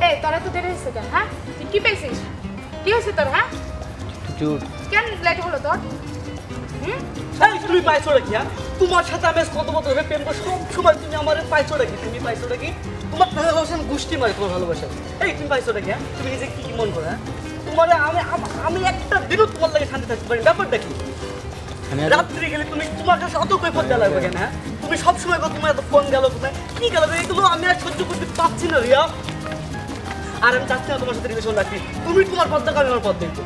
এই তোরা তো দেরি হয়েছে কেন হ্যাঁ তুই কি পেয়েছিস কি হয়েছে তোর হ্যাঁ জোর কেন লেট হলো তোর হুম এই তুমি পাইছো নাকি হ্যাঁ তোমার সাথে আমি আজ কত বছর ধরে প্রেম করি সব সময় তুমি আমার পাইছো নাকি তুমি পাইছো নাকি তোমার ভালোবাসা আমি গোষ্ঠী মারি তোমার ভালোবাসা এই তুমি পাইছো নাকি হ্যাঁ তুমি নিজে কি কি মন করো হ্যাঁ তোমার আমি একটা দিনও তোমার লাগে শান্তি থাকতে পারি ব্যাপারটা কি আমি রাত্রি গেলে তুমি তোমার কাছে অত কৈফত দেওয়া লাগবে কেন হ্যাঁ তুমি সবসময় তোমার এত ফোন গেল কোথায় কি গেল এগুলো আমি আর সহ্য করতে পারছি না রিয়া আর আমি চাচ্ছি না তোমার সাথে রিলেশন রাখি তুমি তোমার পথ দেখো আমি আমার পথ দেখবো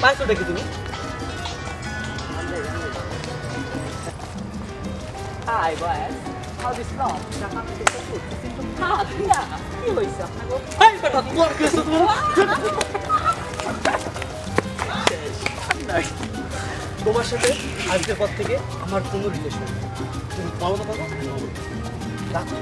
পাইছো দেখি তুমি Hi, boys. How is love? The family is so good. It's in the past. Yeah. কি হইছে আপনাগো? এই বেটা তোমার কি হচ্ছে তোমার সাথে আজকের পর থেকে আমার কোনো রিলেশন তুমি পাবো না পাবো রাখো